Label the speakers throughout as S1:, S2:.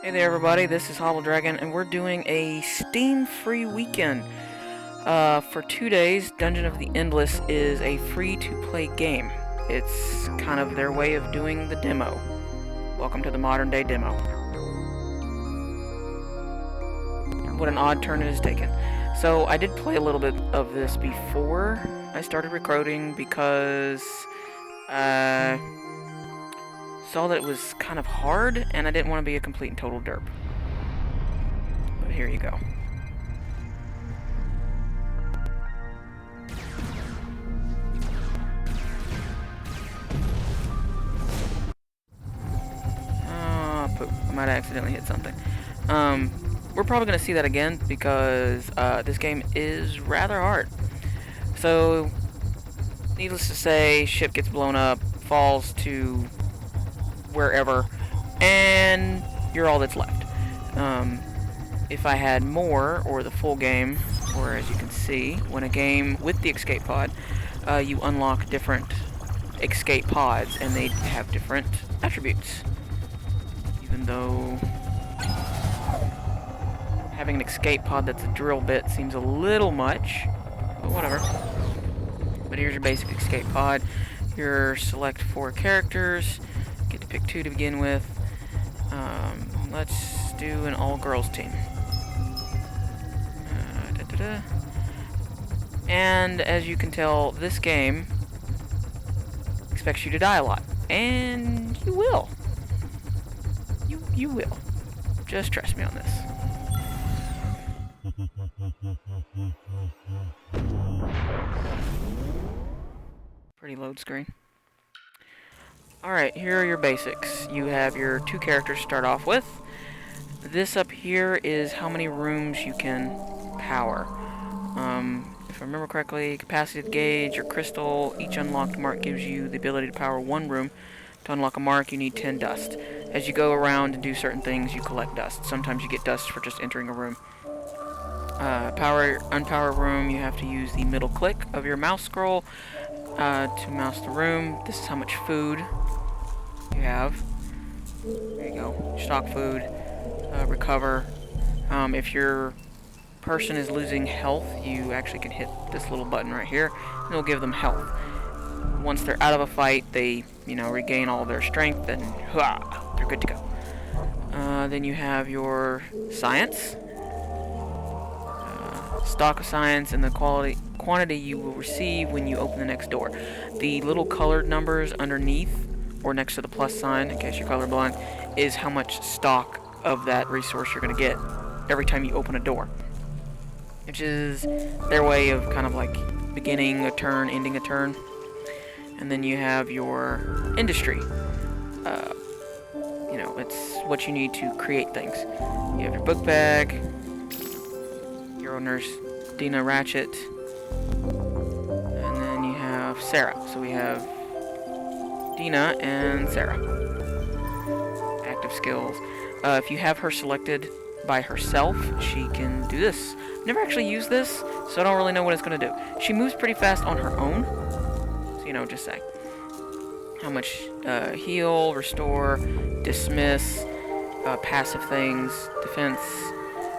S1: Hey there everybody, this is Hobble and we're doing a Steam free weekend. For 2 days, Dungeon of the Endless is a free-to-play game. It's kind of their way of doing the demo. Welcome to the modern day demo. What an odd turn it has taken. So I did play a little bit of this before I started recording because saw that it was kind of hard, and I didn't want to be a complete and total derp. But here you go. Poop. I might accidentally hit something. We're probably going to see that again because this game is rather hard. So, needless to say, ship gets blown up, falls to wherever, and you're all that's left. If I had more, or the full game, or as you can see, when a game with the escape pod, you unlock different escape pods, and they have different attributes. Even though having an escape pod that's a drill bit seems a little much, but whatever. But here's your basic escape pod. Your select 4 characters. Get to pick 2 to begin with. Let's do an all-girls team. And as you can tell, this game expects you to die a lot. And you will. You will. Just trust me on this. Pretty load screen. Alright, here are your basics. You have your 2 characters to start off with. This up here is how many rooms you can power. If I remember correctly, capacity of the gauge or crystal, each unlocked mark gives you the ability to power 1 room. To unlock a mark, you need 10 dust. As you go around and do certain things, you collect dust. Sometimes you get dust for just entering a room. Unpower room, you have to use the middle click of your mouse scroll to mouse the room. This is how much food you have. There you go. Stock food. Recover. If your person is losing health, you actually can hit this little button right here, and it'll give them health. Once they're out of a fight, they, regain all their strength, and they're good to go. Then you have your science. Stock of science and the quantity you will receive when you open the next door. The little colored numbers underneath, or next to the plus sign, in case you're colorblind, is how much stock of that resource you're going to get every time you open a door. Which is their way of kind of like beginning a turn, ending a turn. And then you have your industry. It's what you need to create things. You have your book bag, hero nurse Dina Ratchet, and then you have Sarah. So we have Dina and Sarah. Active skills. If you have her selected by herself, she can do this. Never actually used this, so I don't really know what it's going to do. She moves pretty fast on her own, so just say. How much heal, restore, dismiss, passive things, defense,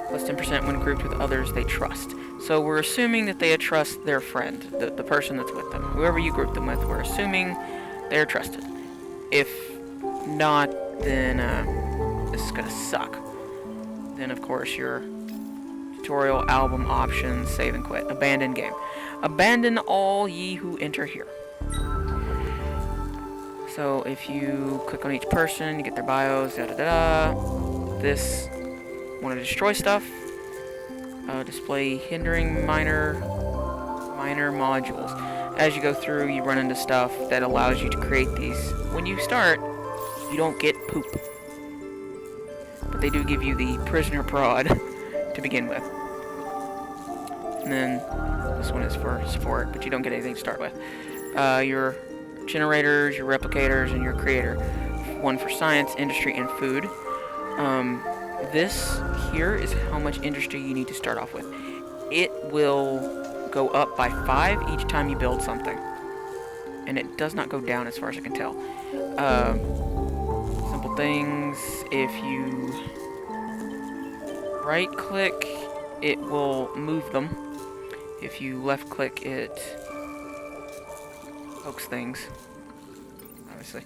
S1: plus 10% when grouped with others they trust. So we're assuming that they trust their friend, the person that's with them. Whoever you group them with, we're assuming they're trusted. If not, then this is going to suck. Then, of course, your tutorial, album, options, save and quit. Abandon game. Abandon all ye who enter here. So if you click on each person, you get their bios, This, want to destroy stuff. Display hindering minor modules. As you go through, you run into stuff that allows you to create these. When you start, you don't get poop. But they do give you the prisoner prod to begin with. And then this one is for support, but you don't get anything to start with. Your generators, your replicators, and your creator. One for science, industry, and food. This here is how much industry you need to start off with. It will go up by 5 each time you build something. And it does not go down as far as I can tell. Simple things, if you right-click, it will move them. If you left-click, it pokes things, obviously.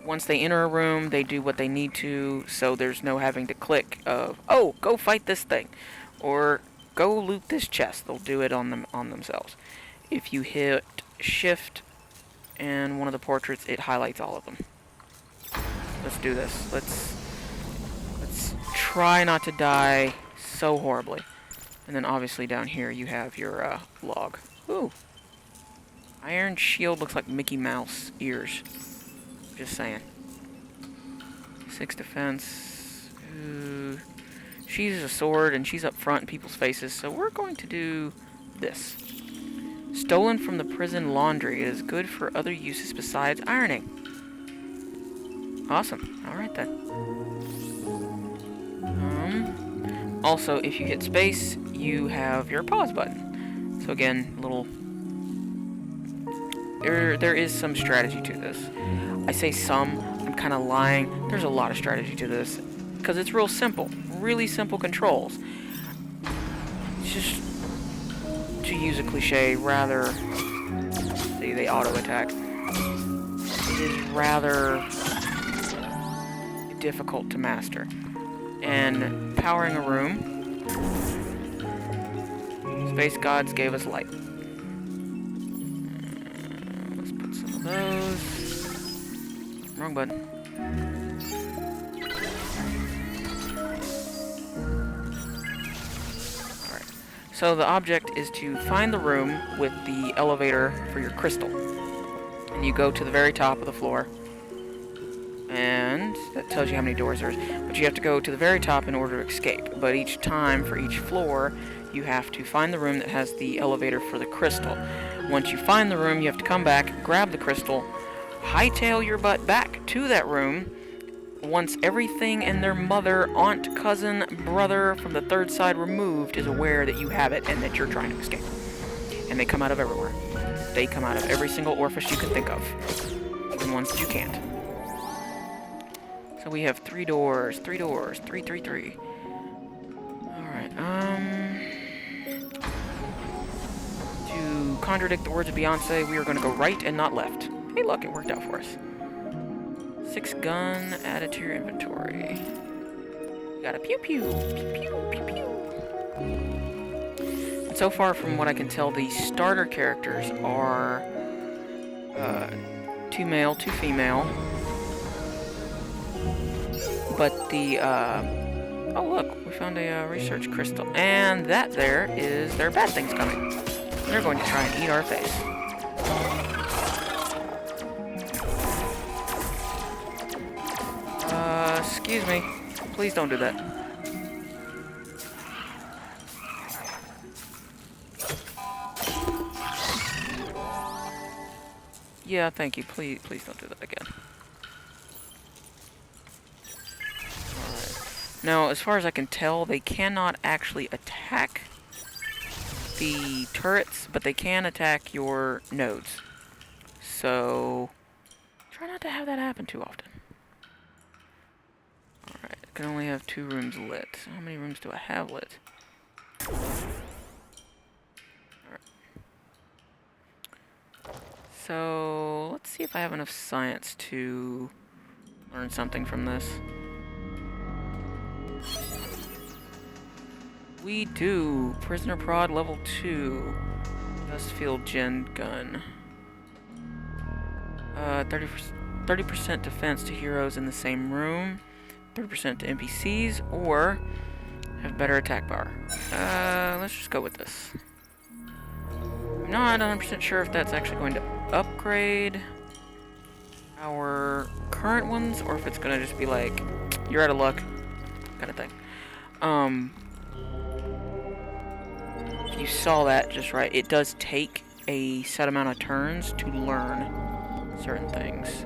S1: Once they enter a room, they do what they need to, so there's no having to click of, oh, go fight this thing, or go loot this chest. They'll do it on themselves. If you hit Shift and one of the portraits, it highlights all of them. Let's do this. Let's try not to die so horribly. And then obviously down here you have your log. Ooh. Iron shield looks like Mickey Mouse ears. Just saying. 6 defense. Ooh. She uses a sword and she's up front in people's faces, so we're going to do this. Stolen from the prison laundry. It is good for other uses besides ironing. Awesome. Alright then. Also, if you hit space, you have your pause button. So again, there is some strategy to this. I say some, I'm kind of lying. There's a lot of strategy to this, because it's real simple. Really simple controls. It's just, to use a cliche, rather... See, they auto-attack. It is rather difficult to master. And powering a room, Space Gods gave us light. Let's put some of those. Wrong button. Alright. So the object is to find the room with the elevator for your crystal. And you go to the very top of the floor. And that tells you how many doors there is. But you have to go to the very top in order to escape. But each time, for each floor, you have to find the room that has the elevator for the crystal. Once you find the room, you have to come back, grab the crystal, hightail your butt back to that room. Once everything and their mother, aunt, cousin, brother from the third side removed is aware that you have it and that you're trying to escape. And they come out of everywhere. They come out of every single orifice you can think of. Even ones that you can't. So we have 3 doors, 3 doors, 3, 3, 3. Alright, to contradict the words of Beyonce, we are going to go right and not left. Hey, look, it worked out for us. 6 gun added to your inventory. You got a pew pew, pew pew, pew pew. And so far, from what I can tell, the starter characters are 2 male, 2 female. But the, oh look, we found a research crystal. And that there is their bad things coming. They're going to try and eat our face. Excuse me. Please don't do that. Yeah, thank you. Please don't do that again. Now, as far as I can tell, they cannot actually attack the turrets, but they can attack your nodes. So, try not to have that happen too often. Alright, I can only have 2 rooms lit. How many rooms do I have lit? Alright. So, let's see if I have enough science to learn something from this. We do. Prisoner Prod level 2. Dust Field Gen Gun. 30% defense to heroes in the same room. 30% to NPCs. Or have better attack power. Let's just go with this. I'm not 100% sure if that's actually going to upgrade our current ones, or if it's going to just be like, you're out of luck, kind of thing. If you saw that just right, it does take a set amount of turns to learn certain things.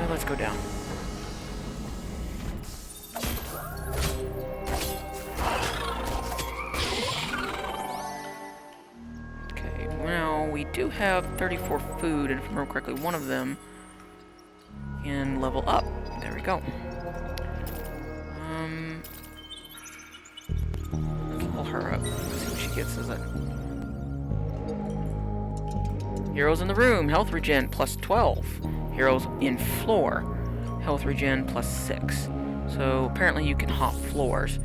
S1: Let's go down. Okay, now we do have 34 food, and if I remember correctly, one of them can level up. There we go. Let's level her up. Let's see what she gets as a... Heroes in the room, health regen plus 12. Heroes in floor, health regen plus 6. So apparently you can hop floors.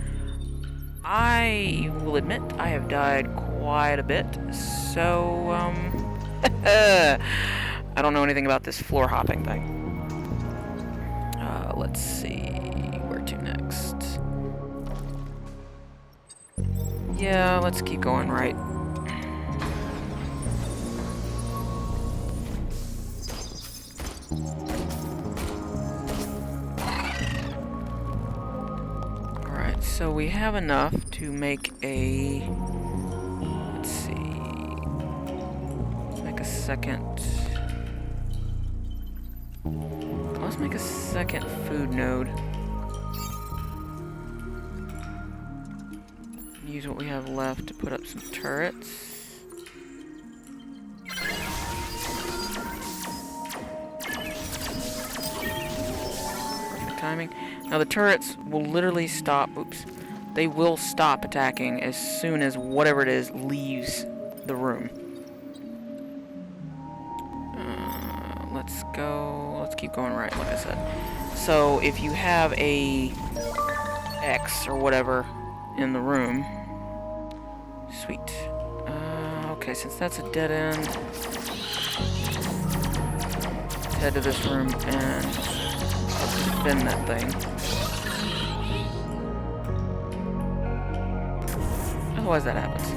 S1: I will admit I have died quite a bit, so I don't know anything about this floor hopping thing. Let's see, where to next? Yeah, let's keep going right. Alright, so we have enough to make a... Let's see... Let's make a second... Let's make a second food node. Use what we have left to put up some turrets. Perfect timing. Now the turrets will literally stop, oops, they will stop attacking as soon as whatever it is leaves the room. Let's go, let's keep going right, like I said. So if you have a X or whatever in the room, sweet. Okay, since that's a dead end, head to this room and defend that thing. Otherwise that happens.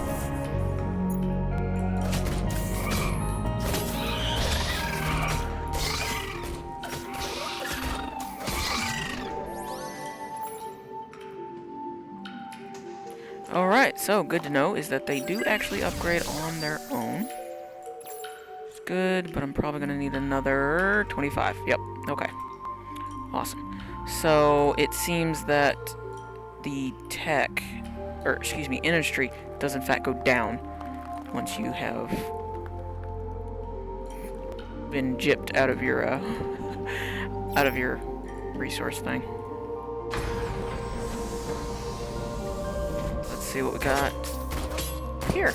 S1: Alright, so good to know is that they do actually upgrade on their own. It's good, but I'm probably going to need another 25. Yep, okay. Awesome. So it seems that the tech, or excuse me, industry does in fact go down once you have been gypped out of your resource thing. Let's see what we got here.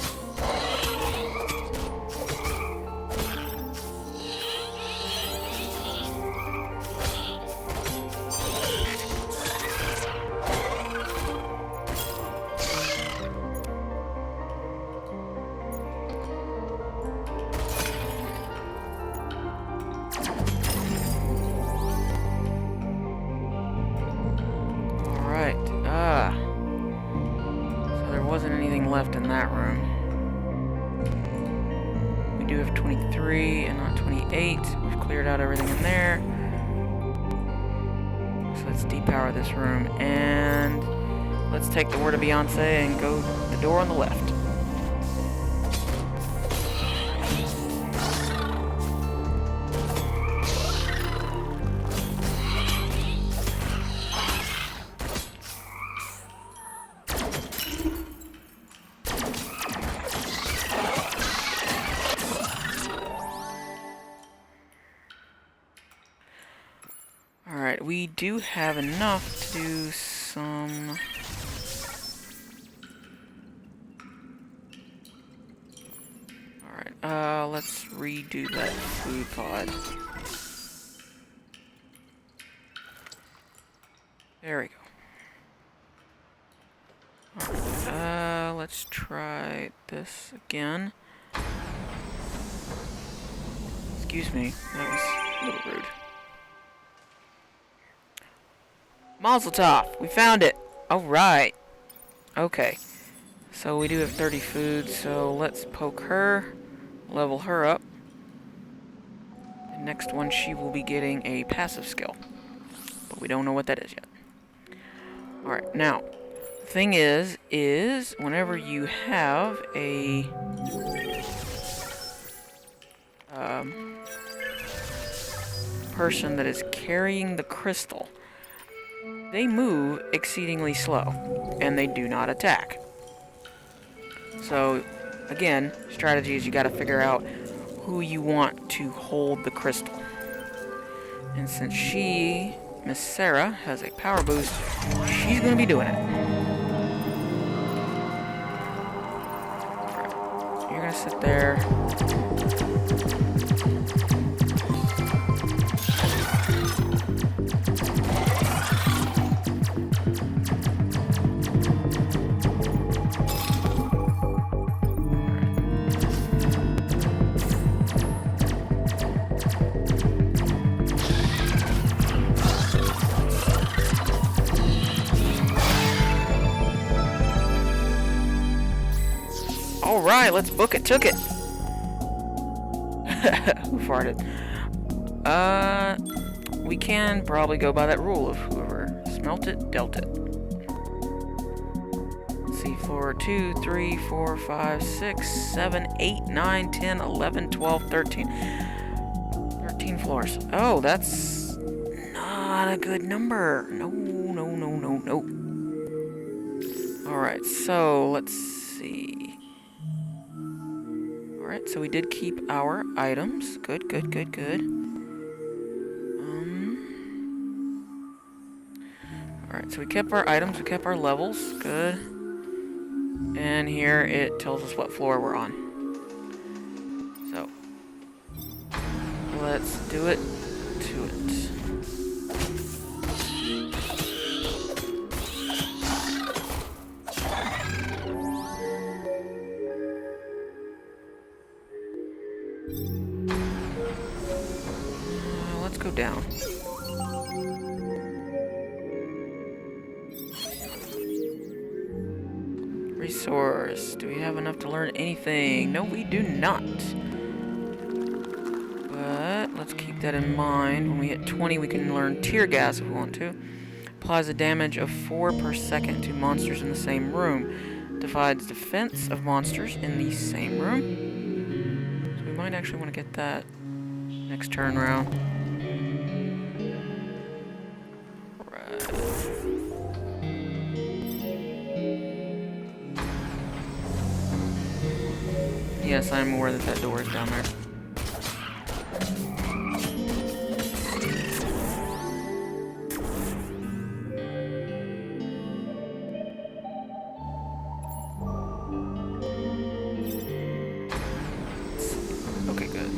S1: Wasn't anything left in that room. We do have 23 and not 28. We've cleared out everything in there. So let's depower this room and let's take the word of Beyonce and go the door on the left. Alright, we do have enough to do some... Alright, let's redo that food pod. There we go. Alright, let's try this again. Excuse me, that was a little rude. Mazel tov! We found it! Alright. Okay. So we do have 30 food, so let's poke her, level her up. The next one, she will be getting a passive skill. But we don't know what that is yet. Alright, now, the thing is whenever you have a... person that is carrying the crystal, they move exceedingly slow, and they do not attack. So, again, strategy is you gotta figure out who you want to hold the crystal. And since Miss Sarah, has a power boost, she's gonna be doing it. Alright, you're gonna sit there. Alright, let's book it. Took it. Who farted? We can probably go by that rule of whoever smelt it, dealt it. Let's see, 4, 2, 3, 4, 5, 6, 7, 8, 9, 10, 11, 12, 13. 13 floors. Oh, that's not a good number. No, no, no, no, no. Alright, so let's see. Alright, so we did keep our items. Good, good, good, good. Alright, so we kept our items, we kept our levels. Good. And here it tells us what floor we're on. So, let's do it to it. Let's go down. Resource. Do we have enough to learn anything? No, we do not. But let's keep that in mind. When we hit 20, we can learn tear gas if we want to. Applies a damage of 4 per second to monsters in the same room. Divides defense of monsters in the same room. So we might actually want to get that next turn round. Right. Yes, I'm aware that that door is down there. Okay, good.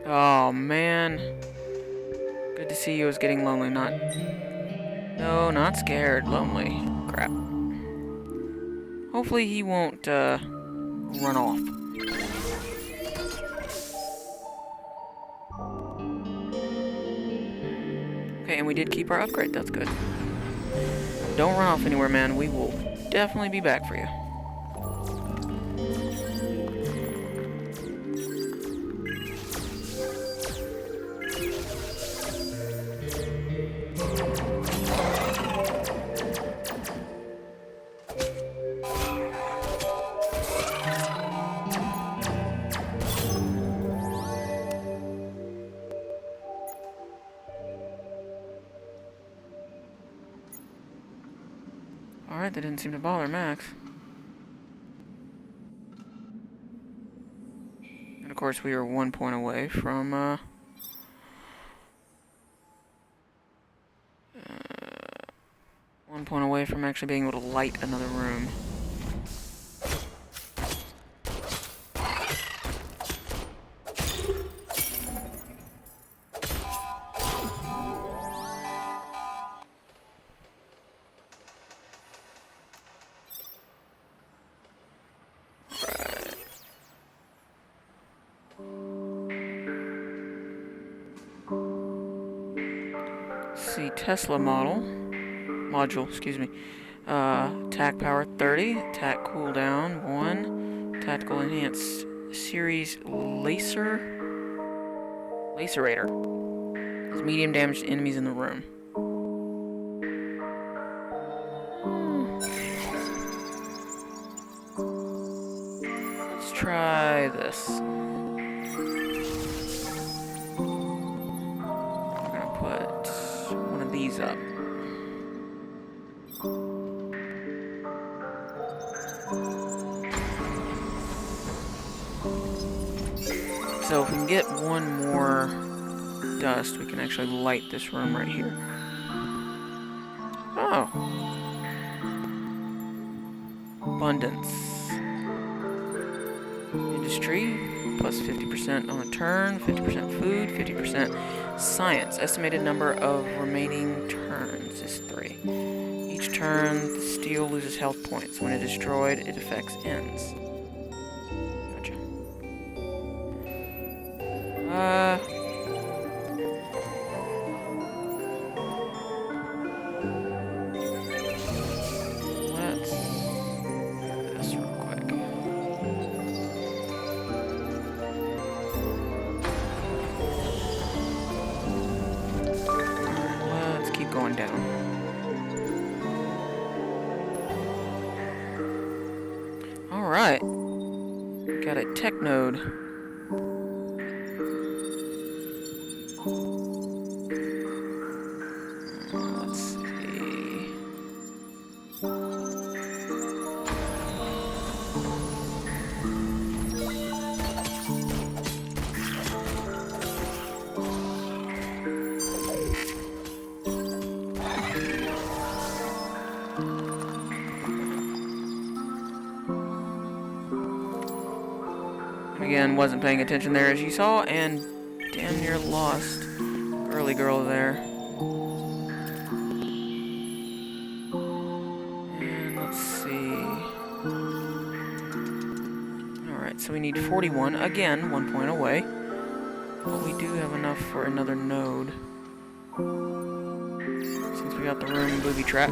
S1: Oh, man. Good to see you. Is getting lonely, not... No, not scared. Lonely. Crap. Hopefully he won't, run off. Okay, and we did keep our upgrade. That's good. Don't run off anywhere, man. We will definitely be back for you. Alright, that didn't seem to bother Max. And of course, we are 1 point away from, 1 point away from actually being able to light another room. See, Tesla module, excuse me. Attack power 30, attack cooldown 1, tactical enhanced series lacerator. Does medium damage to enemies in the room. Let's try this. These up. So if we can get one more dust, we can actually light this room right here. Oh. Abundance. Industry, plus 50% on a turn, 50% food, 50% science. Estimated number of remaining turns is 3. Each turn, the steel loses health points. When it is destroyed, it affects ends. Gotcha. Let's do this real quick. Let's keep going down. Alright. Got a tech node. Let's see. Again, wasn't paying attention there as you saw, and damn near lost girly girl there. And let's see. Alright, so we need 41, again, 1 point away. But we do have enough for another node. Since we got the room booby-trapped.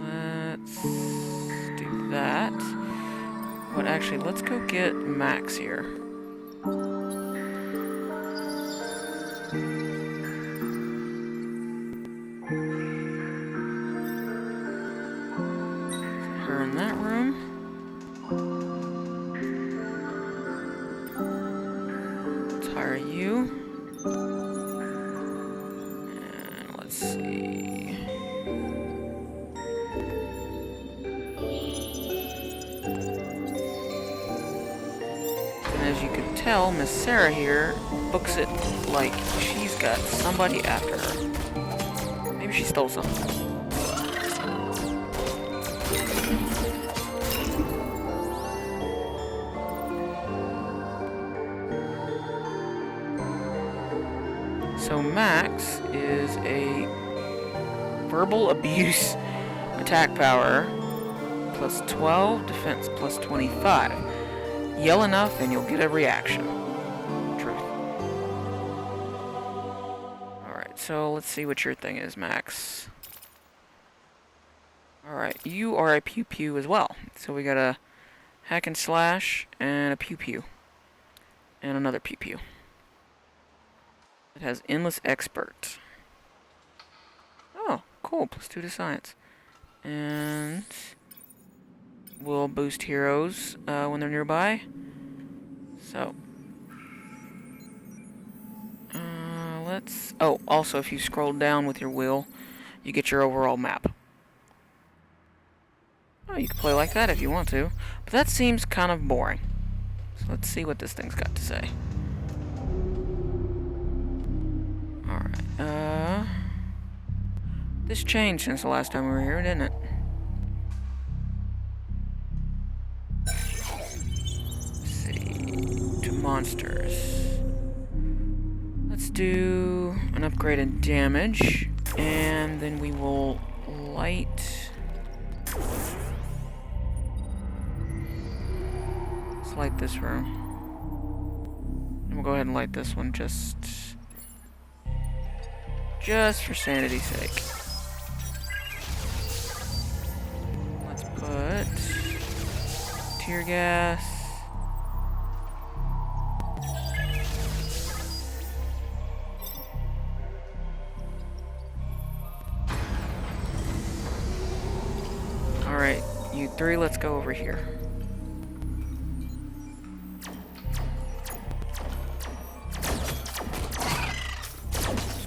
S1: Let's do that. But actually, let's go get Max here. Her in that room. Let's hire you. And let's see. As you can tell, Miss Sarah here books it like she's got somebody after her. Maybe she stole something. So Max is a verbal abuse attack power plus 12, defense plus 25. Yell enough and you'll get a reaction. Truth. Alright, so let's see what your thing is, Max. Alright, you are a pew pew as well. So we got a hack and slash and a pew pew. And another pew pew. It has endless expert. Oh, cool. Plus 2 to science. And will boost heroes when they're nearby. So, let's... Oh, also, if you scroll down with your wheel, you get your overall map. Oh, you can play like that if you want to. But that seems kind of boring. So let's see what this thing's got to say. Alright, this changed since the last time we were here, didn't it? Monsters. Let's do an upgrade in damage, and then we will light. Let's light this room. And we'll go ahead and light this one just for sanity's sake. Let's put tear gas. Alright, you three, let's go over here.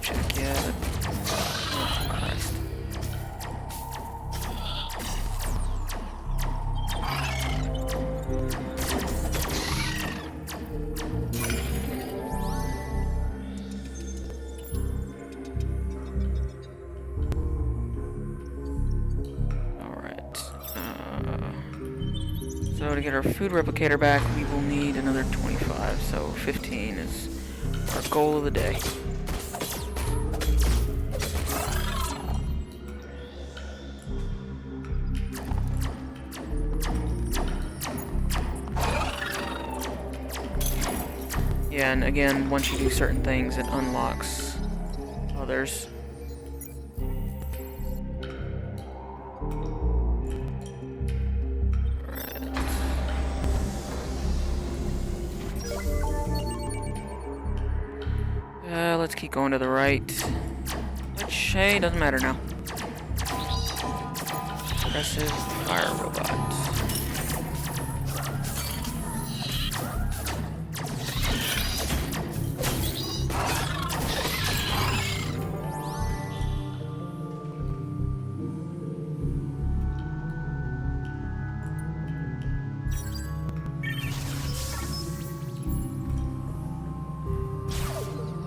S1: Check, yeah. Oh, Christ. So to get our food replicator back, we will need another 25. So 15 is our goal of the day. Yeah, and again, once you do certain things, it unlocks others. Let's keep going to the right. Which, hey, doesn't matter now. Aggressive fire robot.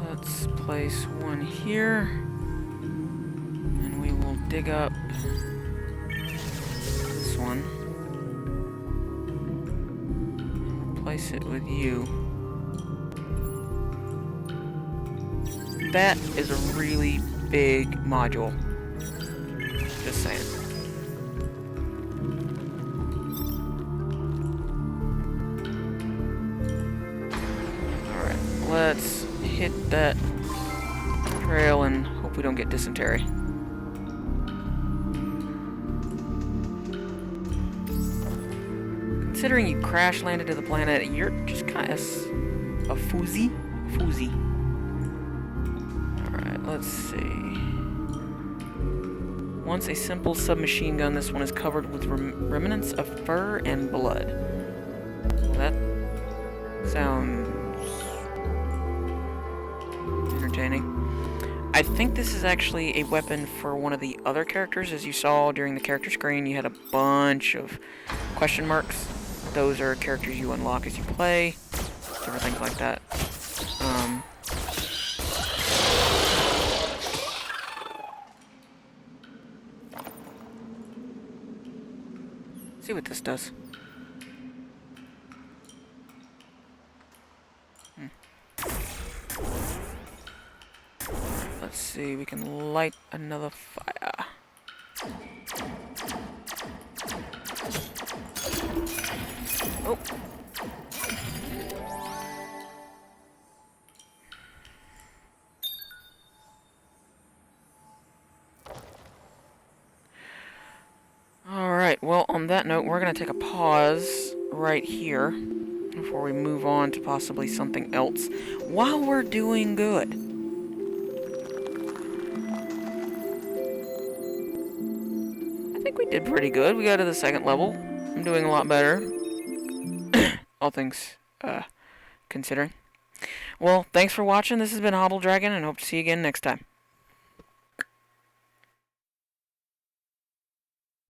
S1: Let's place one here. And we will dig up this one. And replace it with you. That is a really big module. Just saying. Alright, let's hit that trail and hope we don't get dysentery. Considering you crash landed to the planet, you're just kind of a foozy. Alright, let's see. Once a simple submachine gun, this one is covered with remnants of fur and blood. Well, that sounds entertaining. I think this is actually a weapon for one of the other characters. As you saw during the character screen, you had a bunch of question marks. Those are characters you unlock as you play. Different things like that. See what this does. Let's see, we can light another fire. Oh. Alright, well, on that note, we're going to take a pause right here before we move on to possibly something else while we're doing good. I think we did pretty good. We got to the second level. I'm doing a lot better. All things considering. Well, thanks for watching. This has been Hobble Dragon, and hope to see you again next time.